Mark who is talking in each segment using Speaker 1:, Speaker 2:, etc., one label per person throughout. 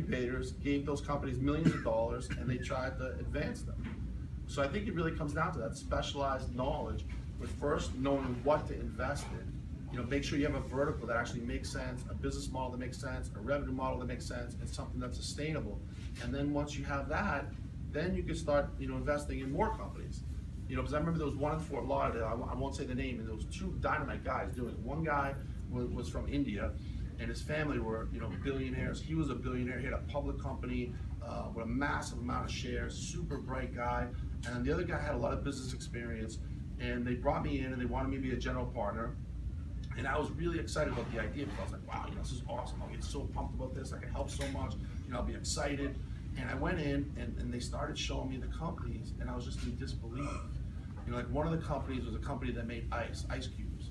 Speaker 1: incubators gave those companies millions of dollars and they tried to advance them. So I think it really comes down to that specialized knowledge with first knowing what to invest in. You know, make sure you have a vertical that actually makes sense, a business model that makes sense, a revenue model that makes sense, and something that's sustainable. And then once you have that, then you can start, you know, investing in more companies. You know, because I remember there was one in Fort Lauderdale, I won't say the name, and there was two dynamite guys doing it. One guy was from India, and his family were, you know, billionaires. He was a billionaire. He had a public company with a massive amount of shares, super bright guy. And the other guy had a lot of business experience. And they brought me in and they wanted me to be a general partner. And I was really excited about the idea because I was like, wow, you know, this is awesome. I'll get so pumped about this. I can help so much. You know, I'll be excited. And I went in and they started showing me the companies, and I was just in disbelief. You know, like one of the companies was a company that made ice cubes.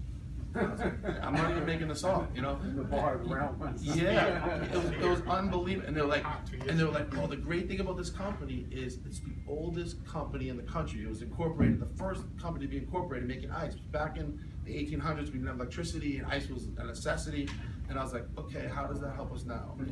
Speaker 1: And I was like, I'm not even making this up, you know.
Speaker 2: The bar around ones.
Speaker 1: Yeah, it was unbelievable. And they were like, oh, the great thing about this company is it's the oldest company in the country. It was incorporated, the first company to be incorporated making ice. Back in the 1800s, we didn't have electricity, and ice was a necessity. And I was like, okay, how does that help us now? you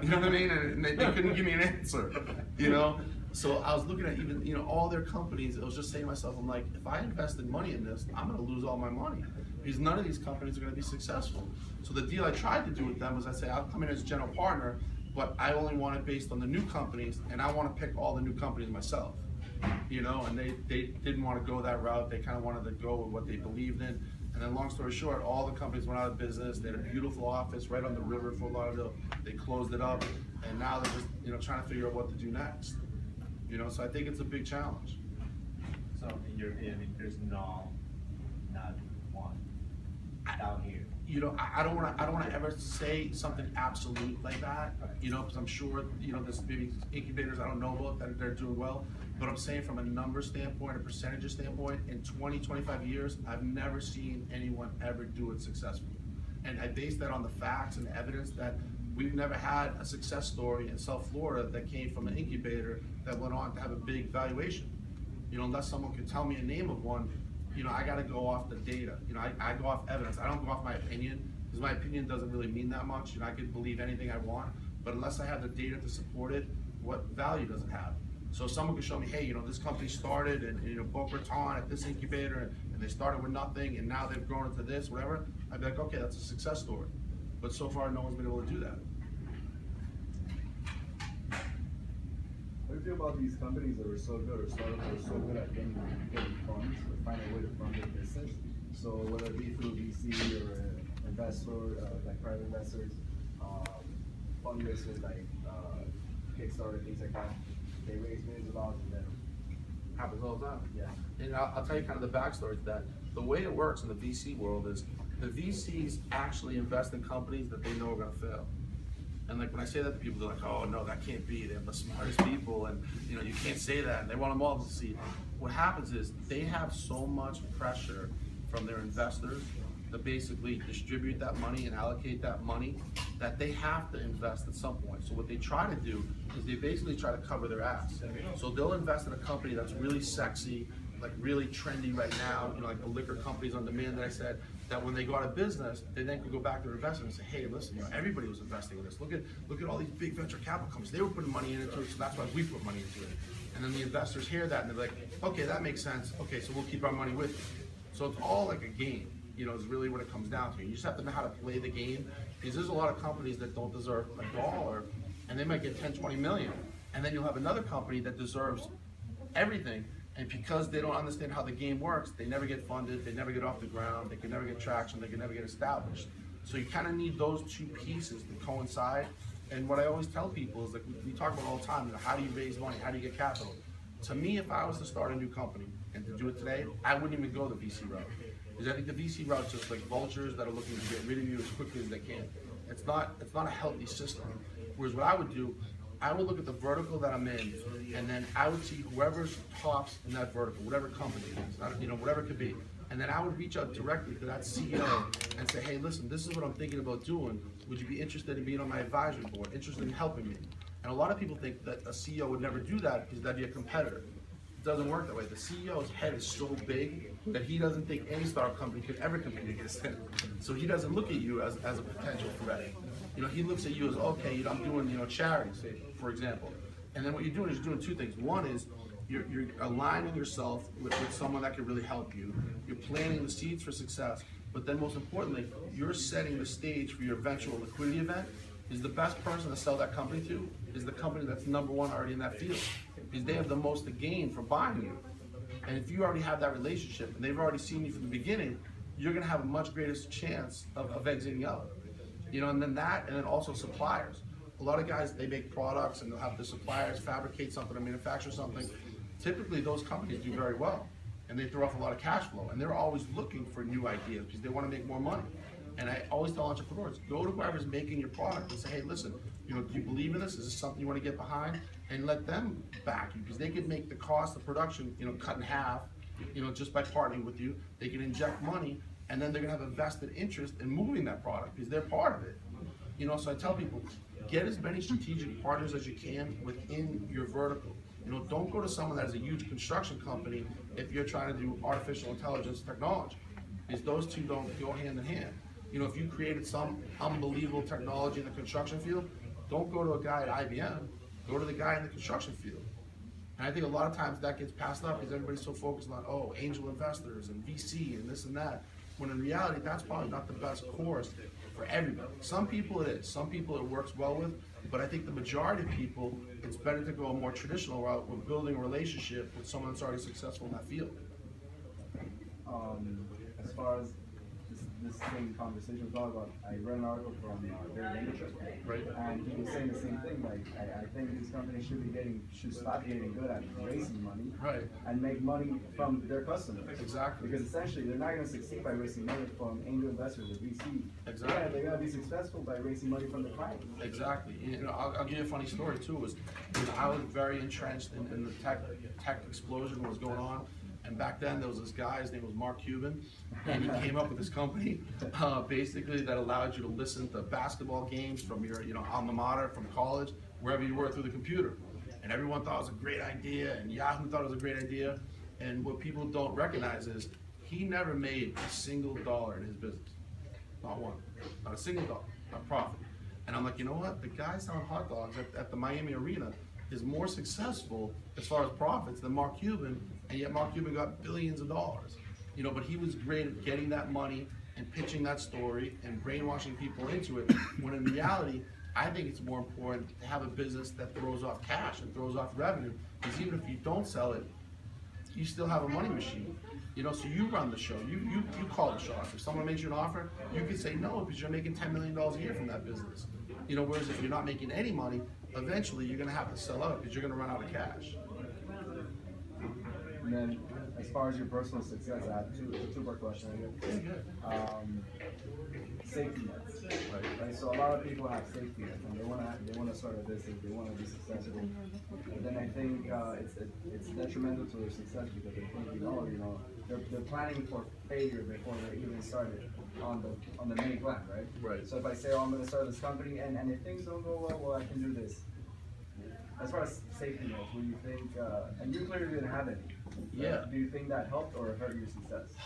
Speaker 1: know what I mean? And they couldn't give me an answer, you know? So I was looking at even, you know, all their companies. I was just saying to myself, I'm like, if I invested money in this, I'm gonna lose all my money because none of these companies are gonna be successful. So the deal I tried to do with them was I say, I'll come in as general partner, but I only want it based on the new companies, and I wanna pick all the new companies myself. You know, and they didn't want to go that route. They kind of wanted to go with what they believed in. And then long story short, all the companies went out of business. They had a beautiful office right on the river in Fort Lauderdale. They closed it up, and now they're just, you know, trying to figure out what to do next. You know, so I think it's a big challenge.
Speaker 3: So in your opinion, there's not one down here.
Speaker 1: You know, I don't want to ever say something absolute like that. You know, because I'm sure, you know, there's maybe incubators I don't know about that they're doing well. But I'm saying from a number standpoint, a percentage standpoint, in 20, 25 years, I've never seen anyone ever do it successfully. And I base that on the facts and the evidence that we've never had a success story in South Florida that came from an incubator that went on to have a big valuation. You know, unless someone can tell me a name of one, you know, I got to go off the data. You know, I go off evidence. I don't go off my opinion because my opinion doesn't really mean that much. You know, I can believe anything I want, but unless I have the data to support it, what value does it have? So someone can show me, hey, you know, this company started in, you know, Boca Raton at this incubator, and they started with nothing, and now they've grown into this, whatever. I'd be like, okay, that's a success story. But so far, no one's been able to do that.
Speaker 2: What do you feel about these companies that are so good or startups that are so good at getting funds or finding a way to fund their business? So whether it be through VC or investor, like private investors, fundraisers like Kickstarter, things like that, they raise millions of dollars and then
Speaker 1: Happens all the time.
Speaker 2: yeah.
Speaker 1: And I'll tell you kind of the backstory to that. The way it works in the VC world is the VCs actually invest in companies that they know are going to fail. And like when I say that to people, they're like, oh no, that can't be. They have the smartest people, and you know, you can't say that. And they want them all to succeed. What happens is they have so much pressure from their investors to basically distribute that money and allocate that money that they have to invest at some point. So what they try to do is they basically try to cover their ass. So they'll invest in a company that's really sexy, like really trendy right now, you know, like the liquor companies on demand that I said, that when they go out of business, they then can go back to their investors and say, hey, listen, you know, everybody was investing in this. Look at all these big venture capital companies. They were putting money into it, so that's why we put money into it. And then the investors hear that and they're like, okay, that makes sense. Okay, so we'll keep our money with you. So it's all like a game, you know, is really what it comes down to. You just have to know how to play the game, because there's a lot of companies that don't deserve a dollar, and they might get 10, 20 million. And then you'll have another company that deserves everything, and because they don't understand how the game works, they never get funded, they never get off the ground, they can never get traction, they can never get established. So you kind of need those two pieces to coincide. And what I always tell people is, like, we talk about all the time, you know, how do you raise money, how do you get capital? To me, if I was to start a new company and to do it today, I wouldn't even go the VC route. Because I think the VC route is just like vultures that are looking to get rid of you as quickly as they can. It's not a healthy system. Whereas what I would do, I would look at the vertical that I'm in, and then I would see whoever's tops in that vertical, whatever company it is, you know, whatever it could be. And then I would reach out directly to that CEO and say, hey, listen, this is what I'm thinking about doing. Would you be interested in being on my advisory board, interested in helping me? And a lot of people think that a CEO would never do that because that'd be a competitor. It doesn't work that way. The CEO's head is so big that he doesn't think any startup company could ever compete against him. So he doesn't look at you as a potential threat. he looks at you as, okay, I'm doing, charity, say, for example. And then what you're doing is you're doing two things. One is you're aligning yourself with someone that can really help you. You're planting the seeds for success. But then most importantly, you're setting the stage for your eventual liquidity event. Is the best person to sell that company to is the company that's number one already in that field. Because they have the most to gain from buying you. And if you already have that relationship and they've already seen you from the beginning, you're gonna have a much greater chance of exiting out. And then also suppliers. A lot of guys, they make products and they'll have the suppliers fabricate something or manufacture something. Typically those companies do very well and they throw off a lot of cash flow and they're always looking for new ideas because they want to make more money. And I always tell entrepreneurs, go to whoever's making your product and say, hey, listen, do you believe in this? Is this something you want to get behind? And let them back you because they can make the cost of production, cut in half, just by partnering with you. They can inject money and then they're gonna have a vested interest in moving that product because they're part of it. So I tell people, get as many strategic partners as you can within your vertical. Don't go to someone that has a huge construction company if you're trying to do artificial intelligence technology, because those two don't go hand in hand. If you created some unbelievable technology in the construction field, don't go to a guy at IBM, go to the guy in the construction field. And I think a lot of times that gets passed up because everybody's so focused on, angel investors and VC and this and that, when in reality, that's probably not the best course for everybody. Some people it is, some people it works well with, but I think the majority of people, it's better to go a more traditional route with building a relationship with someone that's already successful in that field.
Speaker 2: As far as this same conversation was all about, I read an article from Barry Leadership,
Speaker 1: Right.
Speaker 2: and he was saying the same thing. Like, I think these companies should stop getting good at raising money,
Speaker 1: Right.
Speaker 2: and make money from their customers.
Speaker 1: Exactly.
Speaker 2: Because essentially, they're not going to succeed by raising money from angel investors or VC.
Speaker 1: Exactly.
Speaker 2: Yeah, they're going to be successful by raising money from the client.
Speaker 1: Exactly. I'll give you a funny story too. I was very entrenched in the tech explosion that was going on. And back then there was this guy, his name was Mark Cuban, and he came up with this company basically that allowed you to listen to basketball games from your alma mater, from college, wherever you were, through the computer. And everyone thought it was a great idea, and Yahoo thought it was a great idea. And what people don't recognize is he never made a single dollar in his business. Not one. Not a single dollar. Not profit. And I'm like, you know what? The guy selling hot dogs at the Miami Arena is more successful as far as profits than Mark Cuban, and yet Mark Cuban got billions of dollars. But he was great at getting that money and pitching that story and brainwashing people into it, when in reality, I think it's more important to have a business that throws off cash and throws off revenue, because even if you don't sell it, you still have a money machine. So you run the show, you call the shots. If someone makes you an offer, you can say no because you're making $10 million a year from that business. Whereas if you're not making any money, eventually you're gonna have to sell out because you're gonna run out of cash.
Speaker 2: And then, as far as your personal success, I have a two-part question. Safety nets, right? So a lot of people have safety nets, and they want to start a business, they want to be successful. But then I think it's detrimental to their success because they're thinking, they're planning for failure before they even started on the main plan, right?
Speaker 1: Right.
Speaker 2: So if I say, I'm going to start this company, and if things don't go well, I can do this. As far as safety nets, what do you think? And you clearly didn't have any.
Speaker 1: Yeah.
Speaker 2: Do you think that helped or hurt your success?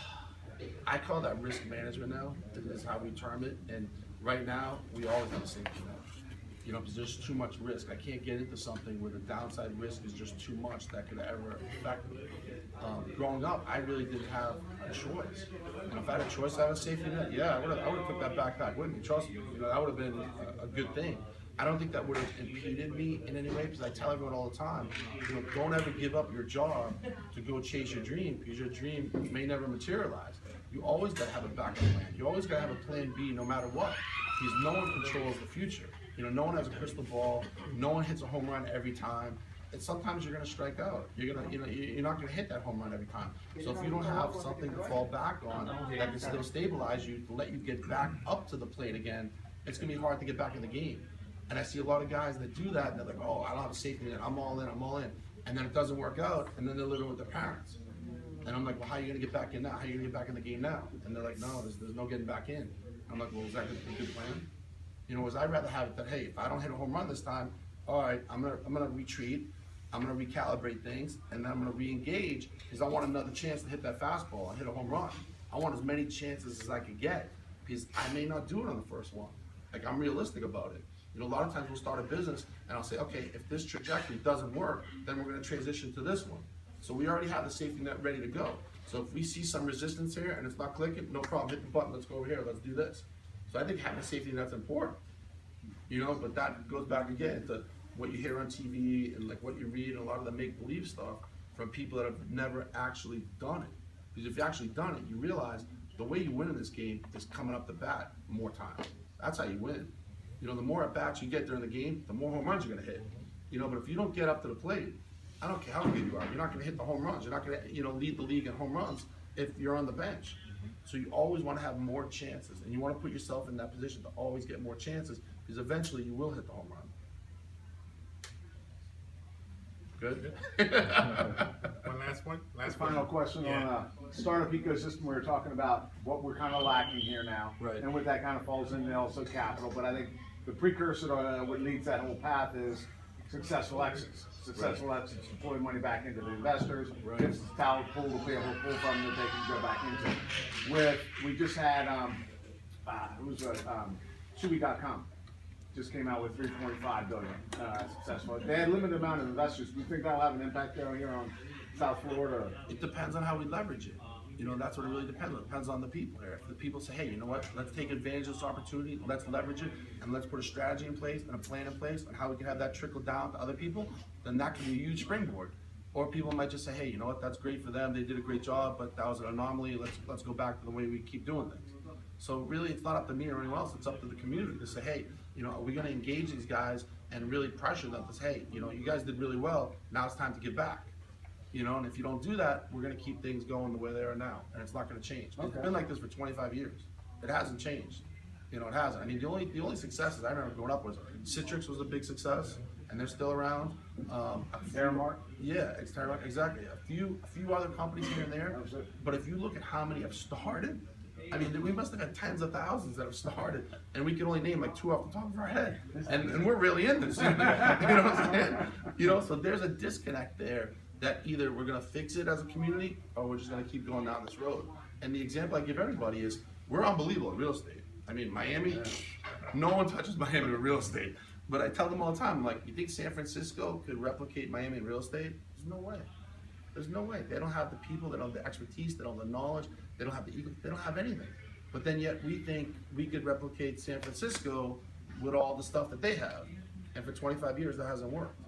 Speaker 1: I call that risk management now, is how we term it. And right now, we always have a safety net. Because there's too much risk. I can't get into something where the downside risk is just too much that could ever affect me. Growing up, I really didn't have a choice. And if I had a choice to have a safety net, yeah, I would have took that backpack with me. Trust me, that would have been a good thing. I don't think that would have impeded me in any way, because I tell everyone all the time, don't ever give up your job to go chase your dream, because your dream may never materialize. You always gotta have a backup plan. You always gotta have a plan B no matter what, because no one controls the future. No one has a crystal ball. No one hits a home run every time. And sometimes you're gonna strike out. You're not gonna hit that home run every time. So if you don't have something to fall back on that can still stabilize you, to let you get back up to the plate again, it's gonna be hard to get back in the game. And I see a lot of guys that do that, and they're like, I don't have a safety net, I'm all in. And then it doesn't work out, and then they're living with their parents. And I'm like, well, how are you gonna get back in now? How are you gonna get back in the game now? And they're like, no, there's no getting back in. I'm like, well, is that a good plan? Whereas I'd rather have it that, hey, if I don't hit a home run this time, all right, I'm gonna retreat, I'm gonna recalibrate things, and then I'm gonna re-engage, because I want another chance to hit that fastball and hit a home run. I want as many chances as I could get, because I may not do it on the first one. Like, I'm realistic about it. You know, a lot of times we'll start a business and I'll say, okay, if this trajectory doesn't work, then we're gonna transition to this one. So we already have the safety net ready to go. So if we see some resistance here and it's not clicking, no problem, hit the button, let's go over here, let's do this. So I think having a safety net's important, you know, but that goes back again to what you hear on TV and like what you read and a lot of the make-believe stuff from people that have never actually done it. Because if you've actually done it, you realize the way you win in this game is coming up the bat more times. That's how you win. You know, the more at bats you get during the game, the more home runs you're gonna hit. You know, but if you don't get up to the plate, I don't care how good you are, you're not gonna hit the home runs. You're not gonna, you know, lead the league in home runs if you're on the bench. So you always wanna have more chances, and you wanna put yourself in that position to always get more chances, because eventually you will hit the home run. Good?
Speaker 4: One last one?
Speaker 5: Last final question on startup ecosystem. We were talking about what we're kind of lacking here now.
Speaker 1: Right.
Speaker 5: And with that kind of falls into also capital. But I think the precursor to what leads that whole path is successful exits. Successful exits, deploy money back into the investors, gives the talent pool to be able to pull from that they can go back into. We just had, Chewy.com. Just came out with 3.5 billion successful. They had a limited amount of investors. Do you think that'll have an impact there here on South Florida?
Speaker 1: It depends on how we leverage it. You know, that's what it really depends on. It depends on the people here. If the people say, hey, you know what, let's take advantage of this opportunity, let's leverage it, and let's put a strategy in place and a plan in place on how we can have that trickle down to other people, then that can be a huge springboard. Or people might just say, hey, you know what, that's great for them, they did a great job, but that was an anomaly, let's go back to the way we keep doing things. So really, it's not up to me or anyone else, it's up to the community to say, hey, you know, are we gonna engage these guys and really pressure them to say, hey, you know, you guys did really well, now it's time to give back. You know, and if you don't do that, we're gonna keep things going the way they are now, and it's not gonna change. It's been like this for 25 years. It hasn't changed. You know, it hasn't. I mean, the only successes I remember growing up was Citrix was a big success, and they're still around.
Speaker 5: Aramark?
Speaker 1: Yeah, it's Terramark, exactly. A few other companies here and there, but if you look at how many have started, I mean, we must have had tens of thousands that have started, and we can only name like 2 off the top of our head, and we're really in this. You know what I'm saying? You know, so there's a disconnect there that either we're gonna fix it as a community, or we're just gonna keep going down this road. And the example I give everybody is, we're unbelievable in real estate. I mean, Miami, no one touches Miami with real estate. But I tell them all the time, like, you think San Francisco could replicate Miami in real estate? There's no way. There's no way. They don't have the people, they don't have the expertise, they don't have the knowledge, they don't have the ego, they don't have anything. But then yet we think we could replicate San Francisco with all the stuff that they have. And for 25 years, that hasn't worked.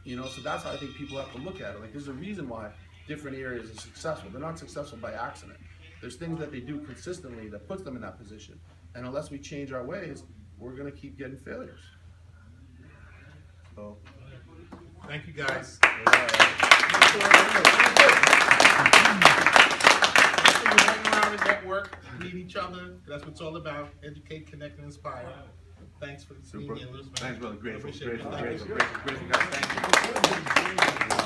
Speaker 1: You know, so that's how I think people have to look at it. Like, there's a reason why different areas are successful. They're not successful by accident. There's things that they do consistently that puts them in that position. And unless we change our ways, we're gonna keep getting failures. So.
Speaker 4: Thank you, guys. Hang around and network, meet each other. That's what it's all about. Educate, connect, and inspire. Thanks for being here, Louis.
Speaker 1: Thanks, brother. Grateful.
Speaker 4: Appreciate it.
Speaker 1: Grateful, guys. Thank you.